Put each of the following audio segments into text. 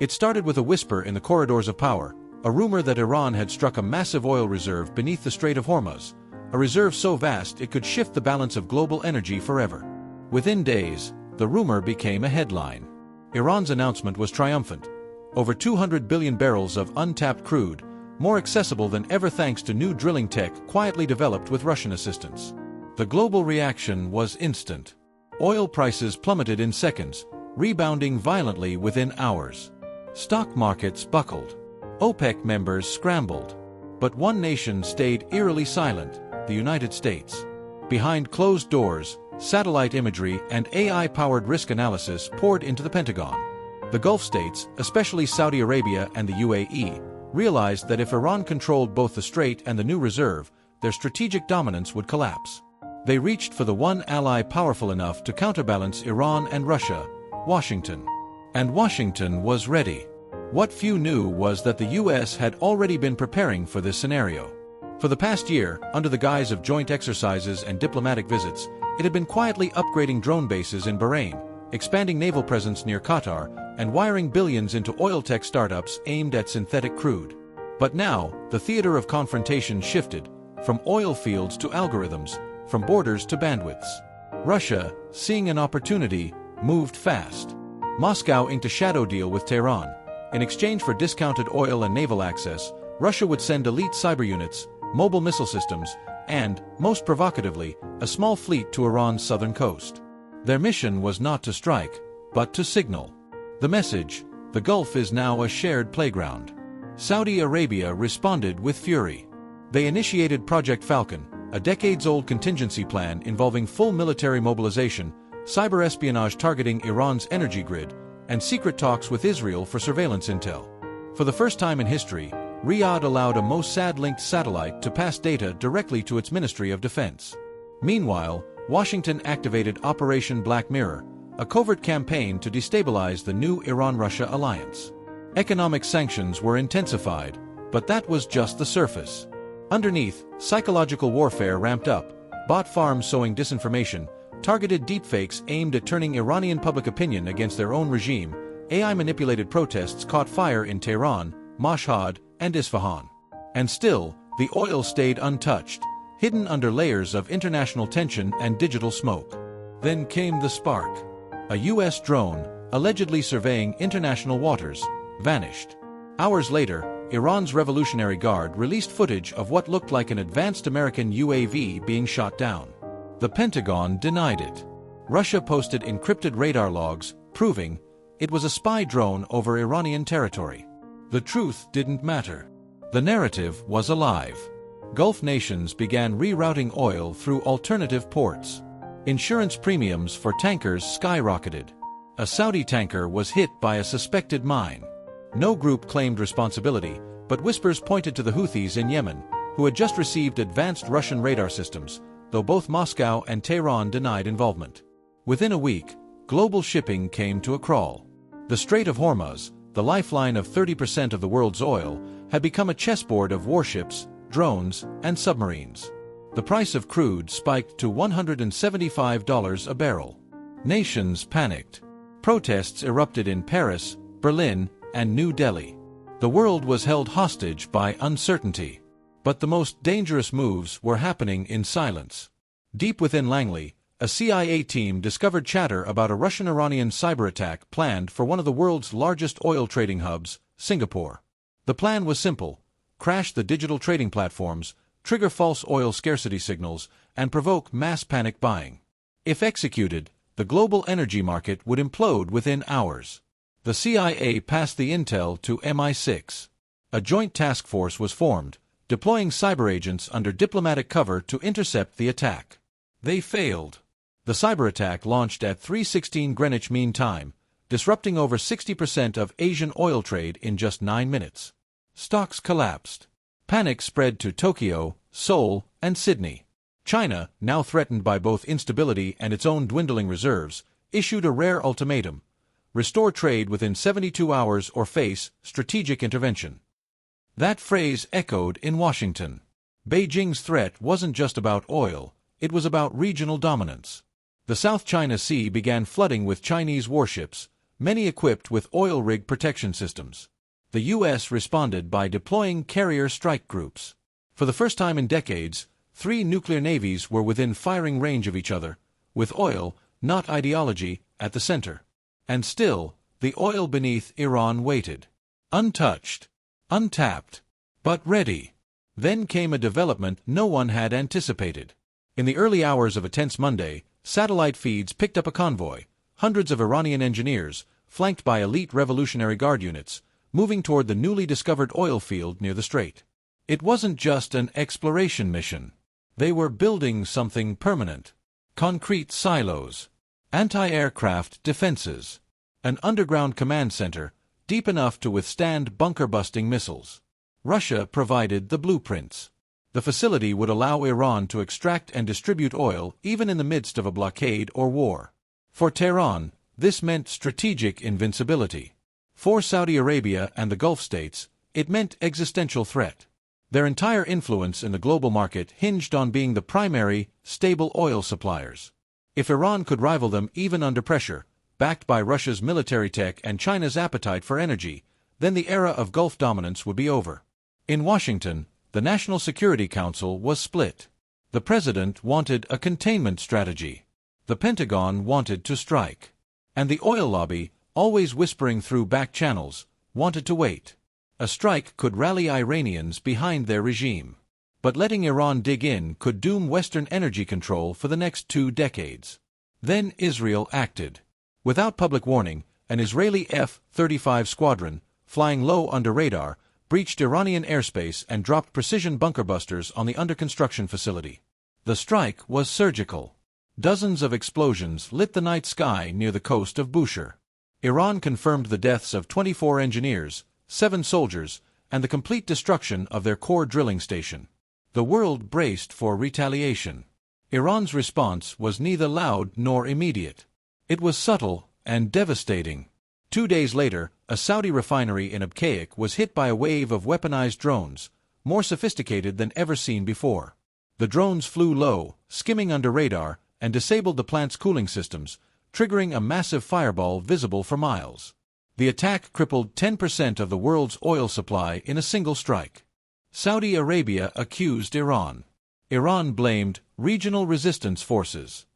It started with a whisper in the corridors of power, a rumor that Iran had struck a massive oil reserve beneath the Strait of Hormuz, a reserve so vast it could shift the balance of global energy forever. Within days, the rumor became a headline. Iran's announcement was triumphant. Over 200 billion barrels of untapped crude, more accessible than ever thanks to new drilling tech quietly developed with Russian assistance. The global reaction was instant. Oil prices plummeted in seconds, rebounding violently within hours. Stock markets buckled. OPEC members scrambled. But one nation stayed eerily silent, the United States. Behind closed doors, satellite imagery and AI-powered risk analysis poured into the Pentagon. The Gulf states, especially Saudi Arabia and the UAE, realized that if Iran controlled both the Strait and the new reserve, their strategic dominance would collapse. They reached for the one ally powerful enough to counterbalance Iran and Russia, Washington. And Washington was ready. What few knew was that the US had already been preparing for this scenario. For the past year, under the guise of joint exercises and diplomatic visits, it had been quietly upgrading drone bases in Bahrain, expanding naval presence near Qatar, and wiring billions into oil tech startups aimed at synthetic crude. But now, the theater of confrontation shifted, from oil fields to algorithms, from borders to bandwidths. Russia, seeing an opportunity, moved fast. Moscow inked a shadow deal with Tehran. In exchange for discounted oil and naval access, Russia would send elite cyber units, mobile missile systems, and, most provocatively, a small fleet to Iran's southern coast. Their mission was not to strike, but to signal. The message: the Gulf is now a shared playground. Saudi Arabia responded with fury. They initiated Project Falcon, a decades-old contingency plan involving full military mobilization, cyber espionage targeting Iran's energy grid, and secret talks with Israel for surveillance intel. For the first time in history, Riyadh allowed a Mossad-linked satellite to pass data directly to its Ministry of Defense. Meanwhile, Washington activated Operation Black Mirror, a covert campaign to destabilize the new Iran-Russia alliance. Economic sanctions were intensified, but that was just the surface. Underneath, psychological warfare ramped up, bot farms sowing disinformation, targeted deepfakes aimed at turning Iranian public opinion against their own regime, AI-manipulated protests caught fire in Tehran, Mashhad, and Isfahan. And still, the oil stayed untouched, hidden under layers of international tension and digital smoke. Then came the spark. A US drone, allegedly surveying international waters, vanished. Hours later, Iran's Revolutionary Guard released footage of what looked like an advanced American UAV being shot down. The Pentagon denied it. Russia posted encrypted radar logs, proving it was a spy drone over Iranian territory. The truth didn't matter. The narrative was alive. Gulf nations began rerouting oil through alternative ports. Insurance premiums for tankers skyrocketed. A Saudi tanker was hit by a suspected mine. No group claimed responsibility, but whispers pointed to the Houthis in Yemen, who had just received advanced Russian radar systems, though both Moscow and Tehran denied involvement. Within a week, global shipping came to a crawl. The Strait of Hormuz, the lifeline of 30% of the world's oil, had become a chessboard of warships, drones, and submarines. The price of crude spiked to $175 a barrel. Nations panicked. Protests erupted in Paris, Berlin, and New Delhi. The world was held hostage by uncertainty. But the most dangerous moves were happening in silence. Deep within Langley, a CIA team discovered chatter about a Russian-Iranian cyber attack planned for one of the world's largest oil trading hubs, Singapore. The plan was simple: crash the digital trading platforms, trigger false oil scarcity signals, and provoke mass panic buying. If executed, the global energy market would implode within hours. The CIA passed the intel to MI6. A joint task force was formed, deploying cyber agents under diplomatic cover to intercept the attack. They failed. The cyber attack launched at 3:16 Greenwich Mean Time, disrupting over 60% of Asian oil trade in just 9 minutes. Stocks collapsed. Panic spread to Tokyo, Seoul, and Sydney. China, now threatened by both instability and its own dwindling reserves, issued a rare ultimatum: restore trade within 72 hours or face strategic intervention. That phrase echoed in Washington. Beijing's threat wasn't just about oil, it was about regional dominance. The South China Sea began flooding with Chinese warships, many equipped with oil rig protection systems. The U.S. responded by deploying carrier strike groups. For the first time in decades, 3 nuclear navies were within firing range of each other, with oil, not ideology, at the center. And still, the oil beneath Iran waited. Untouched, untapped, but ready. Then came a development no one had anticipated. In the early hours of a tense Monday, satellite feeds picked up a convoy, hundreds of Iranian engineers, flanked by elite Revolutionary Guard units, moving toward the newly discovered oil field near the strait. It wasn't just an exploration mission. They were building something permanent. Concrete silos, anti-aircraft defenses, an underground command center, deep enough to withstand bunker-busting missiles. Russia provided the blueprints. The facility would allow Iran to extract and distribute oil even in the midst of a blockade or war. For Tehran, this meant strategic invincibility. For Saudi Arabia and the Gulf states, it meant existential threat. Their entire influence in the global market hinged on being the primary, stable oil suppliers. If Iran could rival them even under pressure, backed by Russia's military tech and China's appetite for energy, then the era of Gulf dominance would be over. In Washington, the National Security Council was split. The president wanted a containment strategy. The Pentagon wanted to strike. And the oil lobby, always whispering through back channels, wanted to wait. A strike could rally Iranians behind their regime. But letting Iran dig in could doom Western energy control for the next 2 decades. Then Israel acted. Without public warning, an Israeli F-35 squadron, flying low under radar, breached Iranian airspace and dropped precision bunker busters on the under-construction facility. The strike was surgical. Dozens of explosions lit the night sky near the coast of Bushehr. Iran confirmed the deaths of 24 engineers, 7 soldiers, and the complete destruction of their core drilling station. The world braced for retaliation. Iran's response was neither loud nor immediate. It was subtle and devastating. 2 days later, a Saudi refinery in Abqaiq was hit by a wave of weaponized drones, more sophisticated than ever seen before. The drones flew low, skimming under radar, and disabled the plant's cooling systems, triggering a massive fireball visible for miles. The attack crippled 10% of the world's oil supply in a single strike. Saudi Arabia accused Iran. Iran blamed regional resistance forces.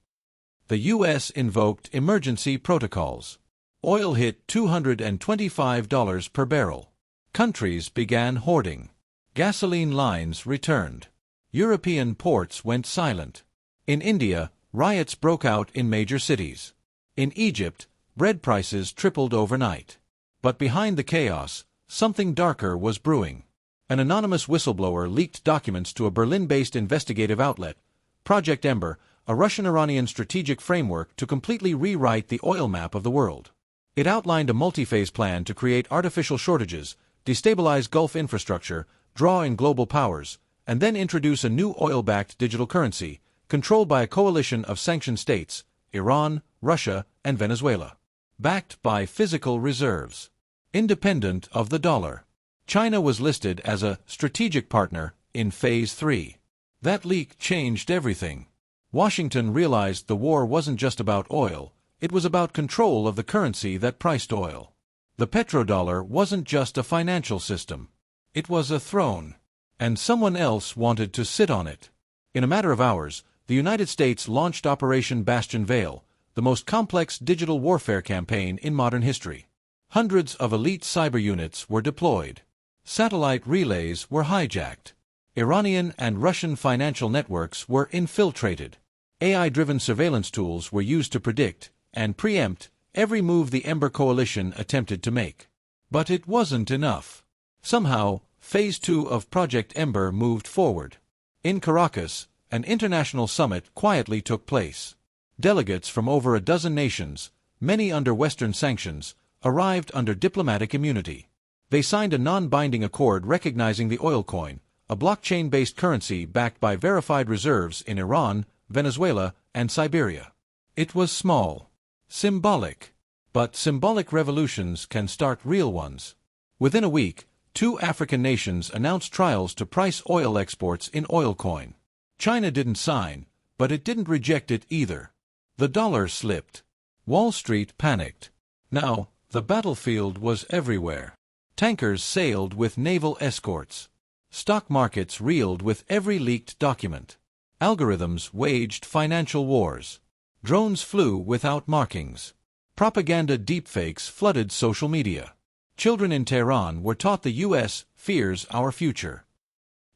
The U.S. invoked emergency protocols. Oil hit $225 per barrel. Countries began hoarding. Gasoline lines returned. European ports went silent. In India, riots broke out in major cities. In Egypt, bread prices tripled overnight. But behind the chaos, something darker was brewing. An anonymous whistleblower leaked documents to a Berlin-based investigative outlet, Project Ember, a Russian-Iranian strategic framework to completely rewrite the oil map of the world. It outlined a multi-phase plan to create artificial shortages, destabilize Gulf infrastructure, draw in global powers, and then introduce a new oil-backed digital currency, controlled by a coalition of sanctioned states, Iran, Russia, and Venezuela. Backed by physical reserves. Independent of the dollar. China was listed as a strategic partner in Phase 3. That leak changed everything. Washington realized the war wasn't just about oil, it was about control of the currency that priced oil. The petrodollar wasn't just a financial system. It was a throne. And someone else wanted to sit on it. In a matter of hours, the United States launched Operation Bastion Veil, the most complex digital warfare campaign in modern history. Hundreds of elite cyber units were deployed. Satellite relays were hijacked. Iranian and Russian financial networks were infiltrated. AI-driven surveillance tools were used to predict and preempt every move the Ember coalition attempted to make. But it wasn't enough. Somehow, Phase 2 of Project Ember moved forward. In Caracas, an international summit quietly took place. Delegates from over a dozen nations, many under Western sanctions, arrived under diplomatic immunity. They signed a non-binding accord recognizing the oil coin, a blockchain-based currency backed by verified reserves in Iran, Venezuela, and Siberia. It was small. Symbolic. But symbolic revolutions can start real ones. Within a week, 2 African nations announced trials to price oil exports in oil coin. China didn't sign, but it didn't reject it either. The dollar slipped. Wall Street panicked. Now, The battlefield was everywhere. Tankers sailed with naval escorts. Stock markets reeled with every leaked document. Algorithms waged financial wars. Drones flew without markings. Propaganda deepfakes flooded social media. Children in Tehran were taught the U.S. fears our future.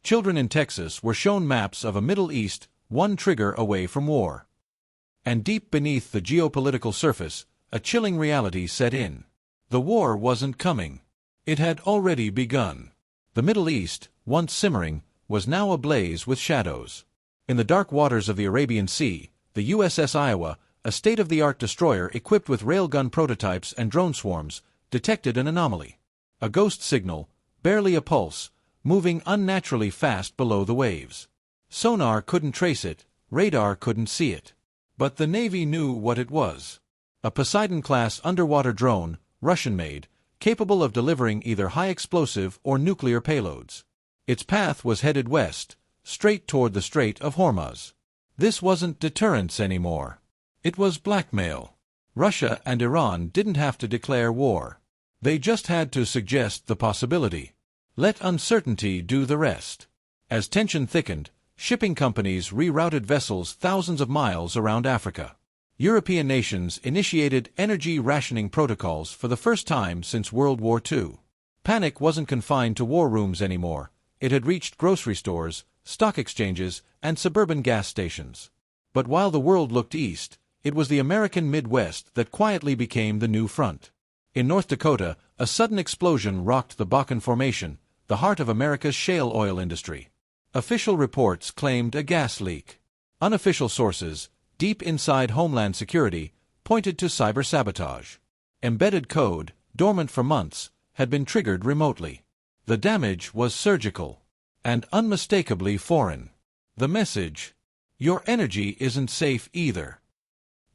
Children in Texas were shown maps of a Middle East one trigger away from war. And deep beneath the geopolitical surface, a chilling reality set in. The war wasn't coming. It had already begun. The Middle East, once simmering, was now ablaze with shadows. In the dark waters of the Arabian Sea, the USS Iowa, a state-of-the-art destroyer equipped with railgun prototypes and drone swarms, detected an anomaly. A ghost signal, barely a pulse, moving unnaturally fast below the waves. Sonar couldn't trace it, radar couldn't see it. But the Navy knew what it was. A Poseidon-class underwater drone, Russian-made, capable of delivering either high-explosive or nuclear payloads. Its path was headed west, straight toward the Strait of Hormuz. This wasn't deterrence anymore. It was blackmail. Russia and Iran didn't have to declare war. They just had to suggest the possibility. Let uncertainty do the rest. As tension thickened, shipping companies rerouted vessels thousands of miles around Africa. European nations initiated energy rationing protocols for the first time since World War II. Panic wasn't confined to war rooms anymore. It had reached grocery stores, stock exchanges, and suburban gas stations. But while the world looked east, it was the American Midwest that quietly became the new front. In North Dakota, a sudden explosion rocked the Bakken Formation, the heart of America's shale oil industry. Official reports claimed a gas leak. Unofficial sources, deep inside Homeland Security, pointed to cyber sabotage. Embedded code, dormant for months, had been triggered remotely. The damage was surgical and unmistakably foreign. The message: your energy isn't safe either.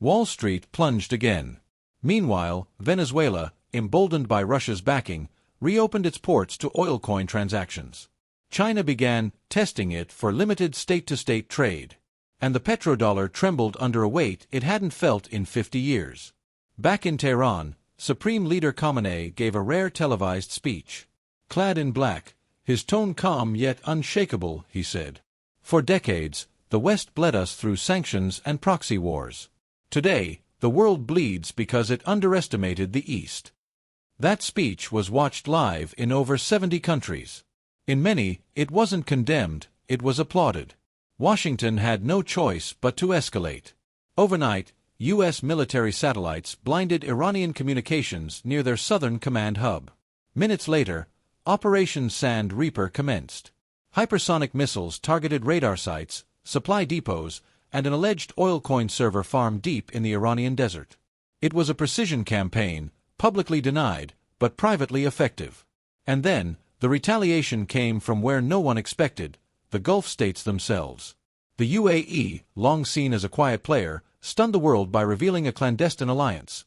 Wall Street plunged again. Meanwhile, Venezuela, emboldened by Russia's backing, reopened its ports to oil coin transactions. China began testing it for limited state-to-state trade. And the petrodollar trembled under a weight it hadn't felt in 50 years. Back in Tehran, Supreme Leader Khamenei gave a rare televised speech. Clad in black, his tone calm yet unshakable, he said, "For decades, the West bled us through sanctions and proxy wars. Today, the world bleeds because it underestimated the East." That speech was watched live in over 70 countries. In many, it wasn't condemned, it was applauded. Washington had no choice but to escalate. Overnight, U.S. military satellites blinded Iranian communications near their southern command hub. Minutes later, Operation Sand Reaper commenced. Hypersonic missiles targeted radar sites, supply depots, and an alleged oil coin server farm deep in the Iranian desert. It was a precision campaign, publicly denied, but privately effective. And then, the retaliation came from where no one expected: the Gulf states themselves. The UAE, long seen as a quiet player, stunned the world by revealing a clandestine alliance.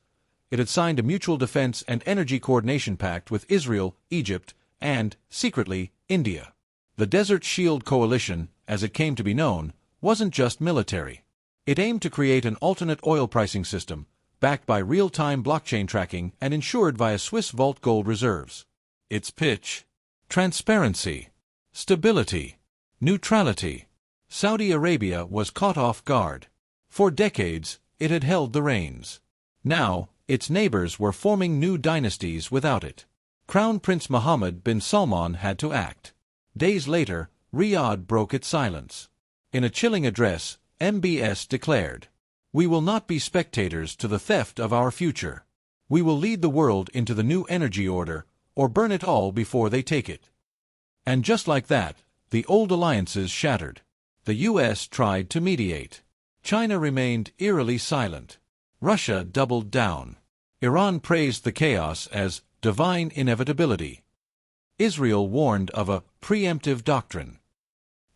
It had signed a mutual defense and energy coordination pact with Israel, Egypt, and, secretly, India. The Desert Shield Coalition, as it came to be known, wasn't just military. It aimed to create an alternate oil pricing system, backed by real-time blockchain tracking and insured via Swiss vault gold reserves. Its pitch: transparency, stability, neutrality. Saudi Arabia was caught off guard. For decades, it had held the reins. Now, its neighbors were forming new dynasties without it. Crown Prince Mohammed bin Salman had to act. Days later, Riyadh broke its silence. In a chilling address, MBS declared, "We will not be spectators to the theft of our future. We will lead the world into the new energy order, or burn it all before they take it." And just like that, the old alliances shattered. The U.S. tried to mediate. China remained eerily silent. Russia doubled down. Iran praised the chaos as divine inevitability. Israel warned of a preemptive doctrine.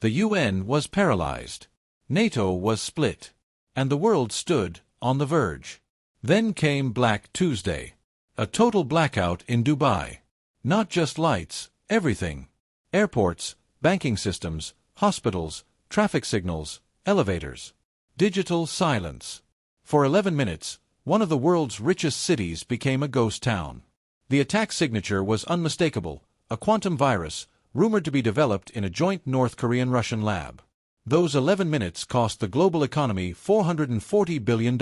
The UN was paralyzed. NATO was split. And the world stood on the verge. Then came Black Tuesday. A total blackout in Dubai. Not just lights, everything. Airports, banking systems, hospitals, traffic signals, elevators. Digital silence. For 11 minutes, one of the world's richest cities became a ghost town. The attack signature was unmistakable, a quantum virus, rumored to be developed in a joint North Korean-Russian lab. Those 11 minutes cost the global economy $440 billion.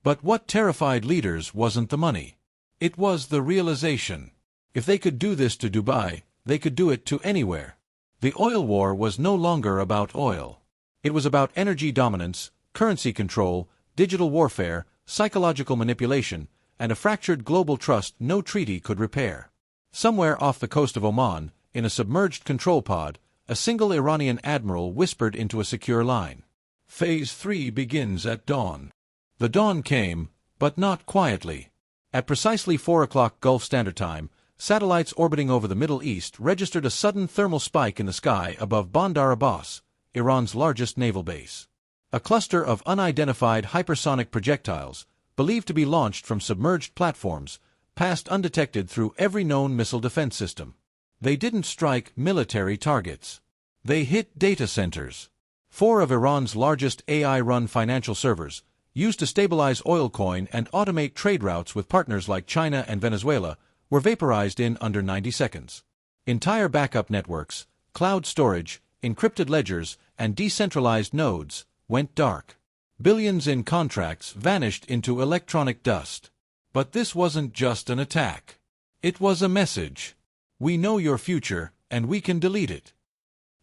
But what terrified leaders wasn't the money. It was the realization. If they could do this to Dubai, they could do it to anywhere. The oil war was no longer about oil. It was about energy dominance, currency control, digital warfare, psychological manipulation, and a fractured global trust no treaty could repair. Somewhere off the coast of Oman, in a submerged control pod, a single Iranian admiral whispered into a secure line. Phase 3 begins at dawn. The dawn came, but not quietly. At precisely 4 o'clock Gulf Standard Time, satellites orbiting over the Middle East registered a sudden thermal spike in the sky above Bandar Abbas, Iran's largest naval base. A cluster of unidentified hypersonic projectiles, believed to be launched from submerged platforms, passed undetected through every known missile defense system. They didn't strike military targets. They hit data centers. 4 of Iran's largest AI-run financial servers, used to stabilize oil coin and automate trade routes with partners like China and Venezuela, were vaporized in under 90 seconds. Entire backup networks, cloud storage, encrypted ledgers, and decentralized nodes went dark. Billions in contracts vanished into electronic dust. But this wasn't just an attack. It was a message. We know your future, and we can delete it.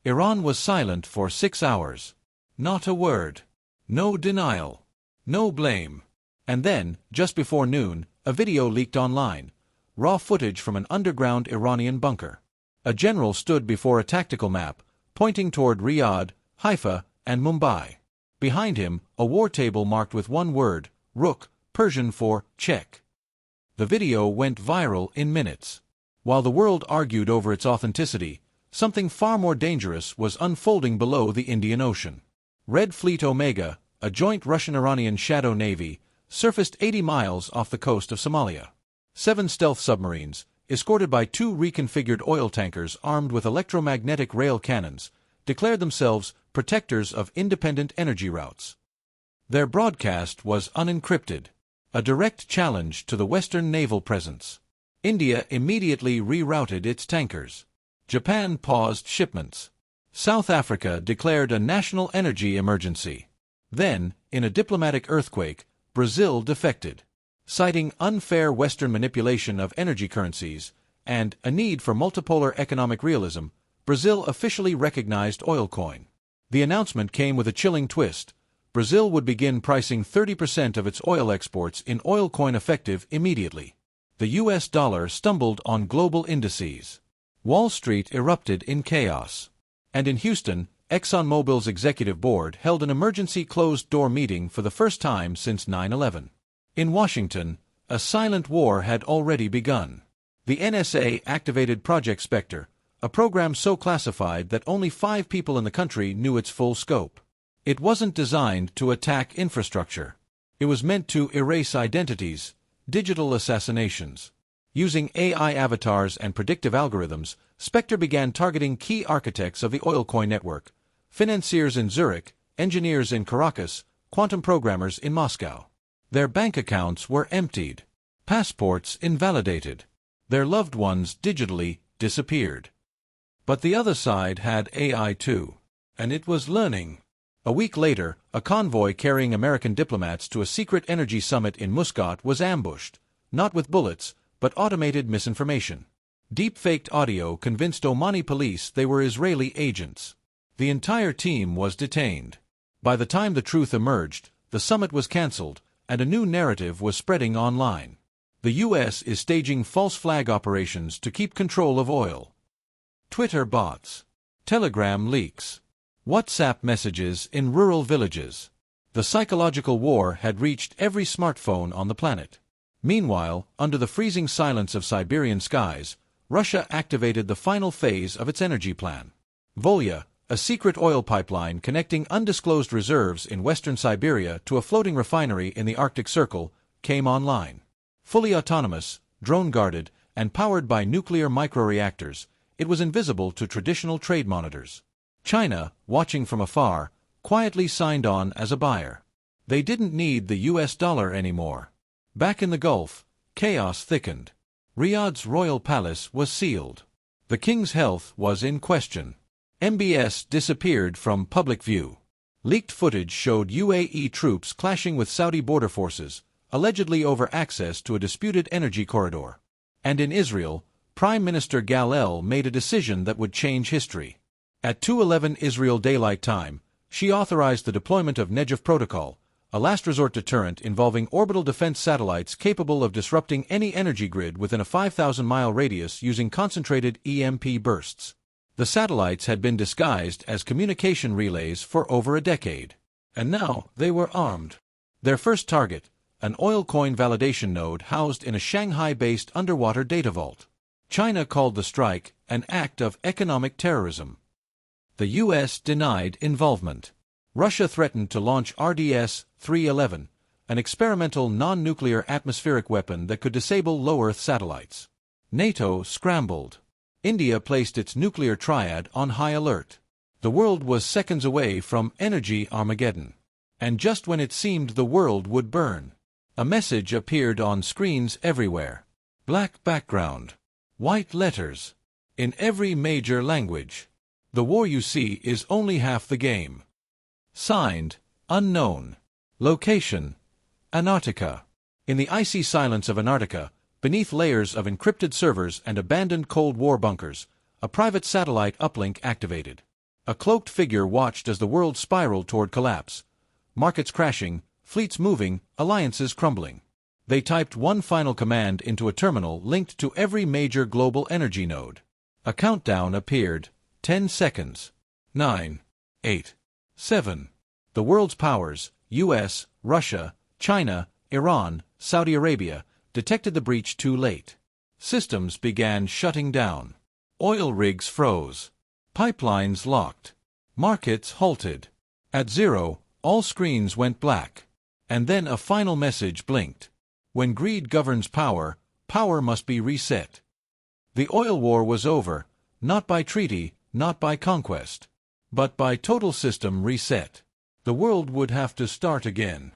Iran was silent for 6 hours. Not a word. No denial. No blame. And then, just before noon, a video leaked online. Raw footage from an underground Iranian bunker. A general stood before a tactical map, pointing toward Riyadh, Haifa, and Mumbai. Behind him, a war table marked with one word, Rook, Persian for check. The video went viral in minutes. While the world argued over its authenticity, something far more dangerous was unfolding below the Indian Ocean. Red Fleet Omega, a joint Russian-Iranian shadow navy, surfaced 80 miles off the coast of Somalia. 7 stealth submarines, escorted by 2 reconfigured oil tankers armed with electromagnetic rail cannons, declared themselves protectors of independent energy routes. Their broadcast was unencrypted, a direct challenge to the Western naval presence. India immediately rerouted its tankers. Japan paused shipments. South Africa declared a national energy emergency. Then, in a diplomatic earthquake, Brazil defected. Citing unfair Western manipulation of energy currencies and a need for multipolar economic realism, Brazil officially recognized oil coin. The announcement came with a chilling twist. Brazil would begin pricing 30% of its oil exports in oil coin effective immediately. The US dollar stumbled on global indices. Wall Street erupted in chaos. And in Houston, ExxonMobil's executive board held an emergency closed-door meeting for the first time since 9/11. In Washington, a silent war had already begun. The NSA activated Project Spectre, a program so classified that only 5 people in the country knew its full scope. It wasn't designed to attack infrastructure. It was meant to erase identities, digital assassinations. Using AI avatars and predictive algorithms, Spectre began targeting key architects of the oil coin network, financiers in Zurich, engineers in Caracas, quantum programmers in Moscow. Their bank accounts were emptied, passports invalidated, their loved ones digitally disappeared. But the other side had AI too, and it was learning. A week later, a convoy carrying American diplomats to a secret energy summit in Muscat was ambushed, not with bullets, but automated misinformation. Deep-faked audio convinced Omani police they were Israeli agents. The entire team was detained. By the time the truth emerged, the summit was cancelled, and a new narrative was spreading online. The U.S. is staging false flag operations to keep control of oil. Twitter bots. Telegram leaks. WhatsApp messages in rural villages. The psychological war had reached every smartphone on the planet. Meanwhile, under the freezing silence of Siberian skies, Russia activated the final phase of its energy plan. Volya, a secret oil pipeline connecting undisclosed reserves in western Siberia to a floating refinery in the Arctic Circle, came online. Fully autonomous, drone-guarded, and powered by nuclear microreactors, it was invisible to traditional trade monitors. China, watching from afar, quietly signed on as a buyer. They didn't need the US dollar anymore. Back in the Gulf, chaos thickened. Riyadh's royal palace was sealed. The king's health was in question. MBS disappeared from public view. Leaked footage showed UAE troops clashing with Saudi border forces, allegedly over access to a disputed energy corridor. And in Israel, Prime Minister Galel made a decision that would change history. At 2:11 Israel Daylight Time, she authorized the deployment of Negev Protocol, a last-resort deterrent involving orbital defense satellites capable of disrupting any energy grid within a 5,000-mile radius using concentrated EMP bursts. The satellites had been disguised as communication relays for over a decade. And now they were armed. Their first target, an oil coin validation node housed in a Shanghai-based underwater data vault. China called the strike an act of economic terrorism. The U.S. denied involvement. Russia threatened to launch RDS-311, an experimental non-nuclear atmospheric weapon that could disable low-Earth satellites. NATO scrambled. India placed its nuclear triad on high alert. The world was seconds away from energy Armageddon. And just when it seemed the world would burn, a message appeared on screens everywhere. Black background. White letters. In every major language. The war you see is only half the game. Signed, unknown. Location, Antarctica. In the icy silence of Antarctica, beneath layers of encrypted servers and abandoned Cold War bunkers, a private satellite uplink activated. A cloaked figure watched as the world spiraled toward collapse. Markets crashing, fleets moving, alliances crumbling. They typed one final command into a terminal linked to every major global energy node. A countdown appeared. 10 seconds. 9, 8, 7. The world's powers, US, Russia, China, Iran, Saudi Arabia, detected the breach too late. Systems began shutting down. Oil rigs froze. Pipelines locked. Markets halted. At 0, all screens went black. And then a final message blinked. When greed governs power, power must be reset. The oil war was over, not by treaty, not by conquest, but by total system reset. The world would have to start again.